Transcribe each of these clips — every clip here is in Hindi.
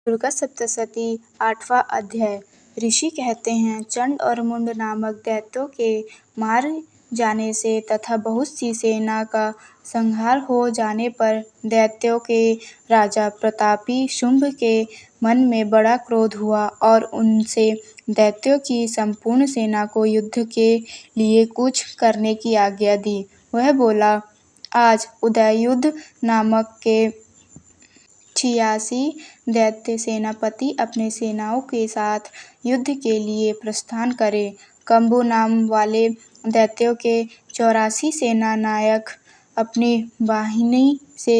दुर्गा सप्तशती 8वां अध्याय। ऋषि कहते हैं, चंड और मुंड नामक दैत्यों के मार जाने से तथा बहुत सी सेना का संहार हो जाने पर दैत्यों के राजा प्रतापी शुंभ के मन में बड़ा क्रोध हुआ और उनसे दैत्यों की संपूर्ण सेना को युद्ध के लिए कूच करने की आज्ञा दी। वह बोला, आज उदययुध नामक के 86 दैत्य सेनापति अपने सेनाओं के साथ युद्ध के लिए प्रस्थान करें। कंबु नाम वाले दैत्यों के 84 सेना नायक अपनी वाहिनी से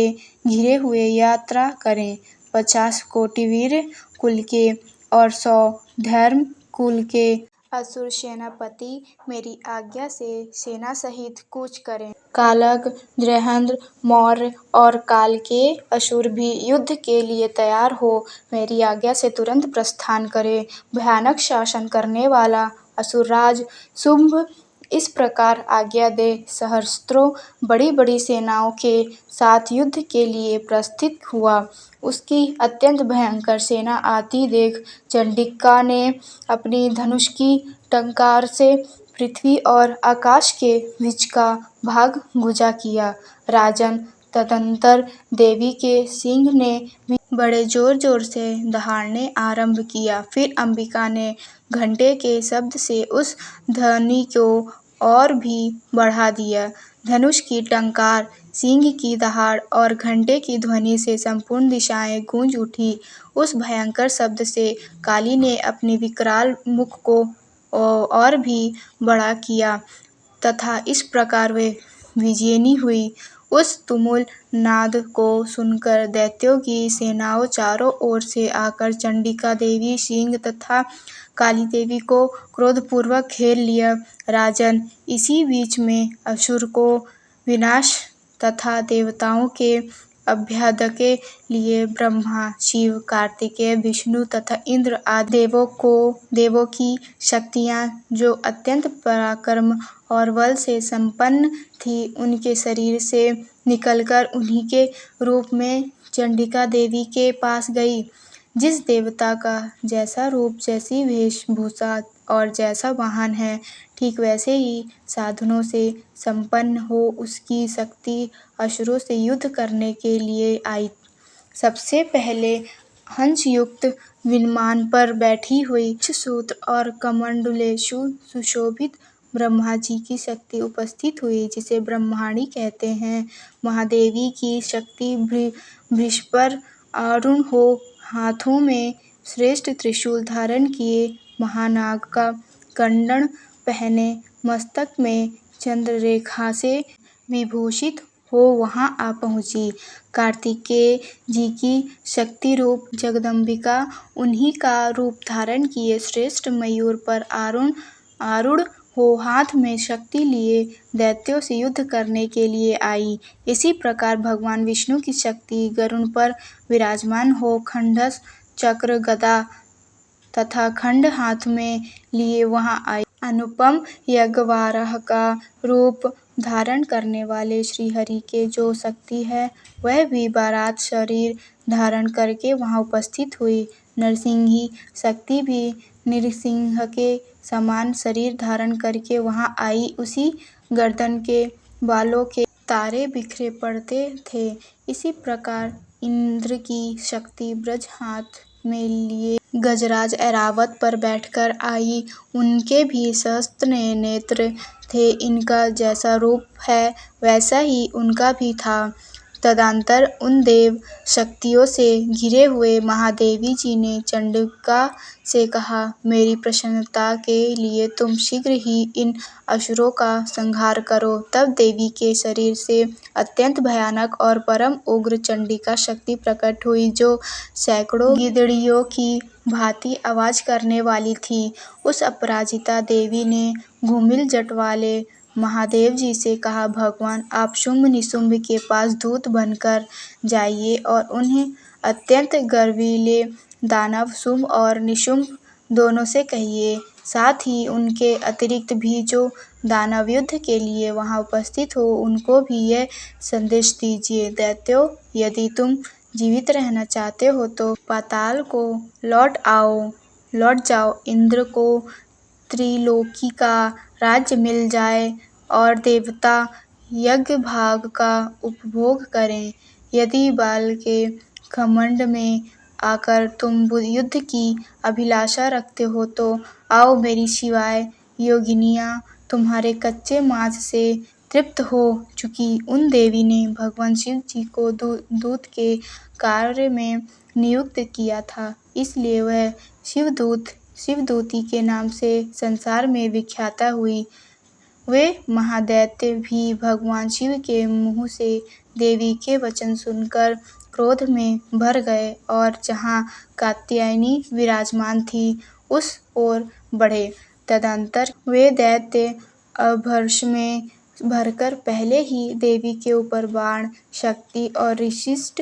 घिरे हुए यात्रा करें। 50 कोटि वीर कुल के और 100 धर्म कुल के असुर सेनापति मेरी आज्ञा से सेना सहित कूच करें। कालग, जृहंध, मौर्य और काल के असुर भी युद्ध के लिए तैयार हो मेरी आज्ञा से तुरंत प्रस्थान करें। भयानक शासन करने वाला असुरराज शुंभ इस प्रकार आज्ञा दे सहस्त्रों बड़ी बड़ी सेनाओं के साथ युद्ध के लिए प्रस्थित हुआ। उसकी अत्यंत भयंकर सेना आती देख चंडिका ने अपनी धनुष की टंकार से पृथ्वी और आकाश के बीच का भाग गुजा किया। राजन, तदंतर देवी के सिंह ने भी बड़े जोर जोर से दहाड़ने आरंभ किया। फिर अंबिका ने घंटे के शब्द से उस ध्वनि को और भी बढ़ा दिया। धनुष की टंकार, सिंह की दहाड़ और घंटे की ध्वनि से संपूर्ण दिशाएं गूंज उठी। उस भयंकर शब्द से काली ने अपने विकराल मुख को और भी बड़ा किया तथा इस प्रकार वे विजयी हुई। उस तुमुल नाद को सुनकर दैत्यों की सेनाओं चारों ओर से आकर चंडिका देवी, सिंह तथा काली देवी को क्रोधपूर्वक घेर लिया। राजन, इसी बीच में असुर को विनाश तथा देवताओं के अभ्युदय के लिए ब्रह्मा, शिव, कार्तिकेय, विष्णु तथा इंद्र आदि देवों की शक्तियाँ जो अत्यंत पराक्रम और बल से संपन्न थी, उनके शरीर से निकलकर उन्हीं के रूप में चंडिका देवी के पास गई। जिस देवता का जैसा रूप, जैसी वेशभूषा और जैसा वाहन है, ठीक वैसे ही साधनों से संपन्न हो उसकी शक्ति असुरों से युद्ध करने के लिए आई। सबसे पहले हंसयुक्त विमान पर बैठी हुई सूत्र और कमंडलुओं सुशोभित ब्रह्मा जी की शक्ति उपस्थित हुई, जिसे ब्रह्माणी कहते हैं। महादेवी की शक्ति वृष पर आरूढ़ हो हाथों में श्रेष्ठ त्रिशूल धारण किए, महानाग का कंडन पहने, मस्तक में चंद्ररेखा से विभूषित हो वहां आ पहुंची। कार्तिकेय जी की शक्ति रूप जगदम्बिका उन्हीं का रूप धारण किए श्रेष्ठ मयूर पर आरूढ़ हो हाथ में शक्ति लिए दैत्यों से युद्ध करने के लिए आई। इसी प्रकार भगवान विष्णु की शक्ति गरुड़ पर विराजमान हो खड्ग, चक्र, गदा तथा खड्ग हाथ में लिए वहां आई। अनुपम यज्ञवाराह का रूप धारण करने वाले श्रीहरि के जो शक्ति है, वह भी बारात शरीर धारण करके वहां उपस्थित हुई। नरसिंही शक्ति भी नृसिंह के समान शरीर धारण करके वहां आई। उसी गर्दन के बालों के तारे बिखरे पड़ते थे। इसी प्रकार इंद्र की शक्ति ब्रज हाथ में लिए गजराज ऐरावत पर बैठकर आई। उनके भी सहस्त्र नेत्र थे। इनका जैसा रूप है वैसा ही उनका भी था। तदंतर उन देव शक्तियों से घिरे हुए महादेवी जी ने चंडिका से कहा, मेरी प्रसन्नता के लिए तुम शीघ्र ही इन असुरों का संहार करो। तब देवी के शरीर से अत्यंत भयानक और परम उग्र चंडिका शक्ति प्रकट हुई, जो सैकड़ों गिदड़ियों की भांति आवाज करने वाली थी। उस अपराजिता देवी ने धूमिल जट वाले महादेव जी से कहा, भगवान आप शुंभ निशुंभ के पास दूत बनकर जाइए और उन्हें अत्यंत गर्वीले दानव शुंभ और निशुंभ दोनों से कहिए। साथ ही उनके अतिरिक्त भी जो दानव युद्ध के लिए वहां उपस्थित हो, उनको भी यह संदेश दीजिए, दैत्यों, यदि तुम जीवित रहना चाहते हो तो पाताल को लौट जाओ। इंद्र को त्रिलोकी का राज्य मिल जाए और देवता यज्ञ भाग का उपभोग करें। यदि बाल के घमंड में आकर तुम युद्ध की अभिलाषा रखते हो तो आओ, मेरी शिवाय योगिनियाँ तुम्हारे कच्चे मांस से तृप्त हो चुकी। उन देवी ने भगवान शिव जी को दूत के कार्य में नियुक्त किया था, इसलिए वह शिवदूती के नाम से संसार में विख्याता हुई। वे महादैत्य भी भगवान शिव के मुँह से देवी के वचन सुनकर क्रोध में भर गए और जहाँ कात्यायनी विराजमान थी उस ओर बढ़े। तदंतर वे दैत्य अभ्रश में भरकर पहले ही देवी के ऊपर बाण, शक्ति और विशिष्ट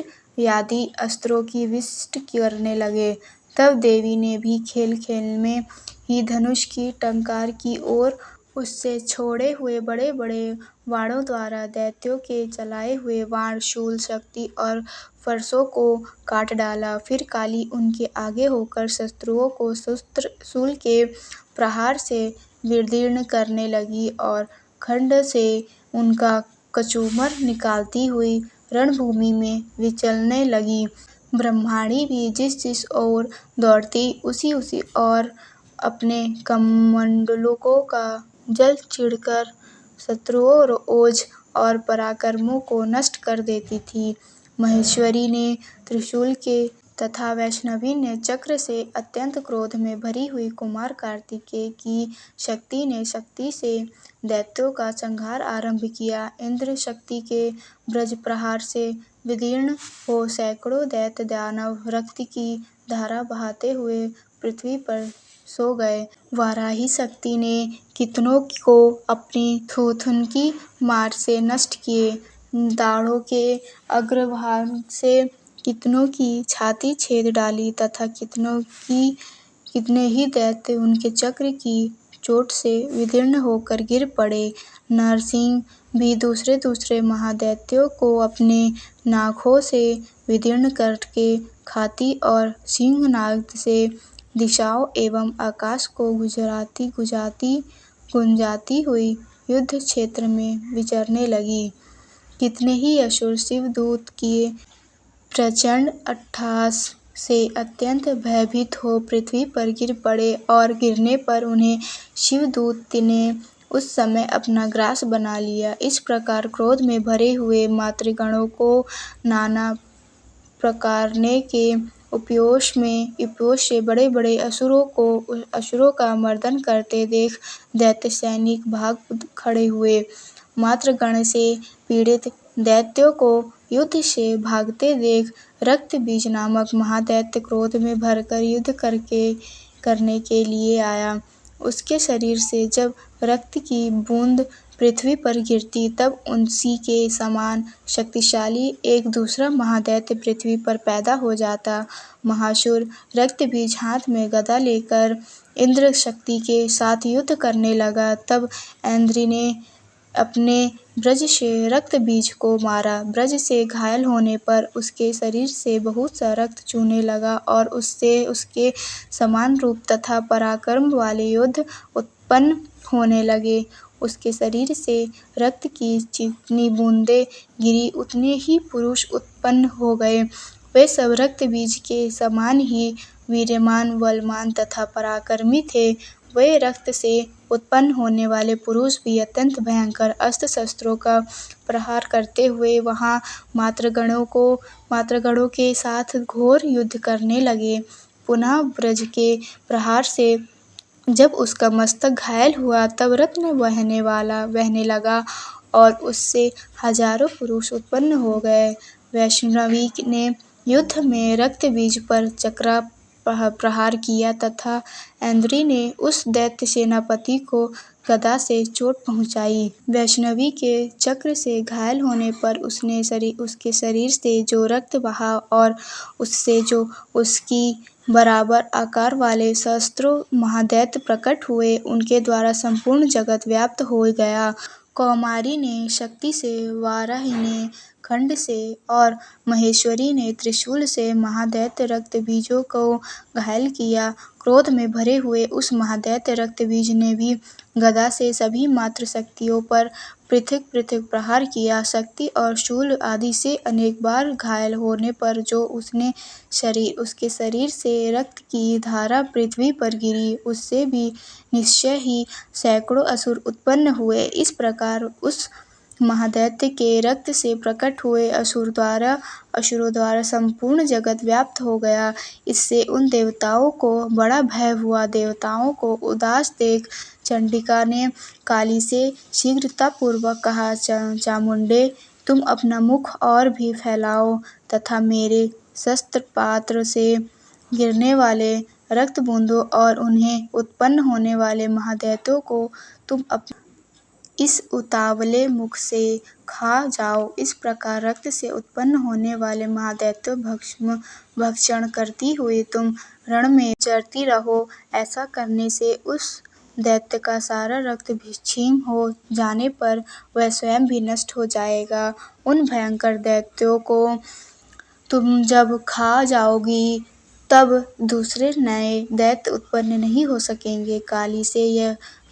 आदि अस्त्रों की वृष्टि करने लगे। तब देवी ने भी खेल खेल में ही धनुष की टंकार की और उससे छोड़े हुए बड़े बड़े बाणों द्वारा दैत्यों के चलाए हुए बाण, शूल, शक्ति और फरसों को काट डाला। फिर काली उनके आगे होकर शत्रुओं को शूल के प्रहार से विदीर्ण करने लगी और खड्ग से उनका कचूमर निकालती हुई रणभूमि में विचलने लगी। ब्रह्माणी भी जिस ओर दौड़ती उसी ओर अपने कमंडलों का जल छिड़कर शत्रुओं, ओझ और पराक्रमियों को नष्ट कर देती थी। महेश्वरी ने त्रिशूल के तथा वैष्णवी ने चक्र से अत्यंत क्रोध में भरी हुई कुमार कार्तिकेय की शक्ति से दैत्यों का संहार आरंभ किया। इंद्र शक्ति के वज्र प्रहार से विदीर्ण हो सैकड़ों दैत्य दानव रक्त की धारा बहाते हुए पृथ्वी पर सो गए। वाराही शक्ति ने कितनों को अपनी थूथन की मार से नष्ट किए। दाढ़ों के अग्रभाग से कितनों की छाती छेद डाली तथा कितने ही दैत्य उनके चक्र की चोट से विदीर्ण होकर गिर पड़े। नरसिंह भी दूसरे महादैत्यों को अपने नाखों से विदीर्ण करके खाती और सिंहनाद से दिशाओं एवं आकाश को गुंजाती हुई युद्ध क्षेत्र में विचरने लगी। कितने ही असुर शिवदूत के प्रचंड अट्टहास से अत्यंत भयभीत हो पृथ्वी पर गिर पड़े और गिरने पर उन्हें शिवदूत ने उस समय अपना ग्रास बना लिया। इस प्रकार क्रोध में भरे हुए मातृगणों को नाना प्रकारने के उपयोग से बड़े बड़े असुरों का मर्दन करते देख दैत्य सैनिक भाग खड़े हुए। मातृगण से पीड़ित दैत्यों को युद्ध से भागते देख रक्तबीज नामक महादैत्य क्रोध में भरकर युद्ध करने के लिए आया। उसके शरीर से जब रक्त की बूंद पृथ्वी पर गिरती तब उसी के समान शक्तिशाली एक दूसरा महादैत्य पृथ्वी पर पैदा हो जाता। महासुर रक्तबीज हाथ में गदा लेकर इंद्र शक्ति के साथ युद्ध करने लगा। तब इंद्र ने अपने वज्र से रक्तबीज को मारा। वज्र से घायल होने पर उसके शरीर से बहुत सा रक्त चूने लगा और उससे उसके समान रूप तथा पराक्रम वाले योद्धा उत्पन्न होने लगे। उसके शरीर से रक्त की जितनी बूंदें गिरी उतने ही पुरुष उत्पन्न हो गए। वे सब रक्तबीज के समान ही वीर्यवान, बलवान तथा पराक्रमी थे। वे रक्त से उत्पन्न होने वाले पुरुष भी अत्यंत भयंकर अस्त्र शस्त्रों का प्रहार करते हुए वहां मातृगणों के साथ घोर युद्ध करने लगे। पुनः वज्र के प्रहार से जब उसका मस्तक घायल हुआ तब रत्न बहने लगा और उससे हजारों पुरुष उत्पन्न हो गए। वैष्णवी ने युद्ध में रक्तबीज पर चक्र प्रहार किया तथा इंद्र ने उस दैत्य सेनापति को गदा से चोट पहुंचाई। वैष्णवी के चक्र से घायल होने पर उसके शरीर से जो रक्त बहा और उससे जो उसकी बराबर आकार वाले सहस्त्रों महादैत्य प्रकट हुए, उनके द्वारा संपूर्ण जगत व्याप्त हो गया। कौमारी ने शक्ति से, वाराही ने खंड से और महेश्वरी ने त्रिशूल से महादैत्य रक्तबीजों को घायल किया। क्रोध में भरे हुए उस महादैत्य रक्तबीज ने भी गदा से सभी मातृशक्तियों पर पृथक पृथक प्रहार किया। शक्ति और शूल आदि से अनेक बार घायल होने पर जो उसके शरीर से रक्त की धारा पृथ्वी पर गिरी, उससे भी निश्चय ही सैकड़ों असुर उत्पन्न हुए। इस प्रकार उस महादैत्य के रक्त से प्रकट हुए असुरों द्वारा संपूर्ण जगत व्याप्त हो गया। इससे उन देवताओं को बड़ा भय हुआ। देवताओं को उदास देख चंडिका ने काली से शीघ्रतापूर्वक कहा, चामुंडे, तुम अपना मुख और भी फैलाओ तथा मेरे शस्त्र पात्र से गिरने वाले रक्त बूंदों और उन्हें उत्पन्न होने वाले महादैत्यों को तुम इस उतावले मुख से खा जाओ। इस प्रकार रक्त से उत्पन्न होने वाले महादैत्यों भक्षण करती हुई तुम रण में चरती रहो। ऐसा करने से उस दैत्य का सारा रक्त क्षीण हो जाने पर वह स्वयं भी नष्ट हो जाएगा। उन भयंकर दैत्यों को तुम जब खा जाओगी तब दूसरे नए दैत्य उत्पन्न नहीं हो सकेंगे। काली से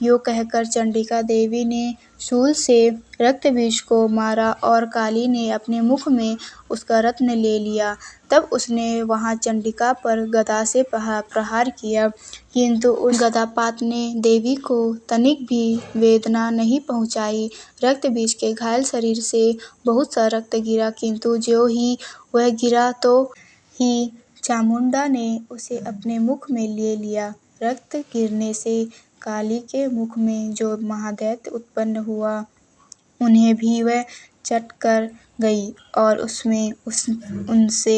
यो कहकर चंडिका देवी ने शूल से रक्तबीज को मारा और काली ने अपने मुख में उसका रत्न ले लिया। तब उसने वहां चंडिका पर गदा से प्रहार किया, किंतु उस गदापात ने देवी को तनिक भी वेदना नहीं पहुंचाई। रक्तबीज के घायल शरीर से बहुत सा रक्त गिरा, किंतु ज्यों ही वह गिरा तो ही चामुंडा ने उसे अपने मुख में ले लिया। रक्त गिरने से काली के मुख में जो महादैत्य उत्पन्न हुआ, उन्हें भी वह चट कर गई और उनसे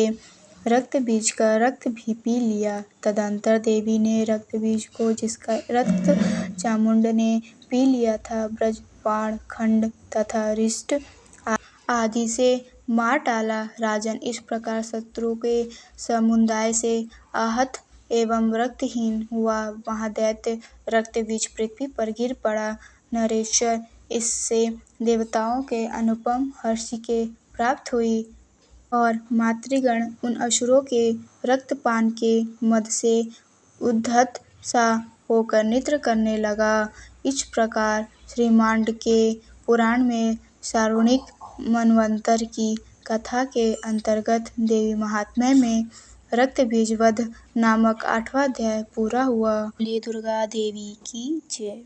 रक्तबीज का रक्त भी पी लिया। तदंतर देवी ने रक्तबीज को, जिसका रक्त चामुंड ने पी लिया था, ब्रजबाण, खंड तथा रिष्ट आदि से मार डाला। राजन, इस प्रकार शत्रुओं के समुदाय से आहत एवं रक्तहीन हुआ महादैत्य रक्तबीज पृथ्वी पर गिर पड़ा। नरेश्वर, इससे देवताओं के अनुपम हर्षिके प्राप्त हुई और मातृगण उन असुरों के रक्तपान के मद से उद्धत सा होकर नृत्य करने लगा। इस प्रकार श्रीमांडक्य पुराण में सार्वणिक मन्वंतर की कथा के अंतर्गत देवी महात्म्य में रक्तबीज वध नामक 8वां अध्याय पूरा हुआ। बोलिए दुर्गा देवी की जय।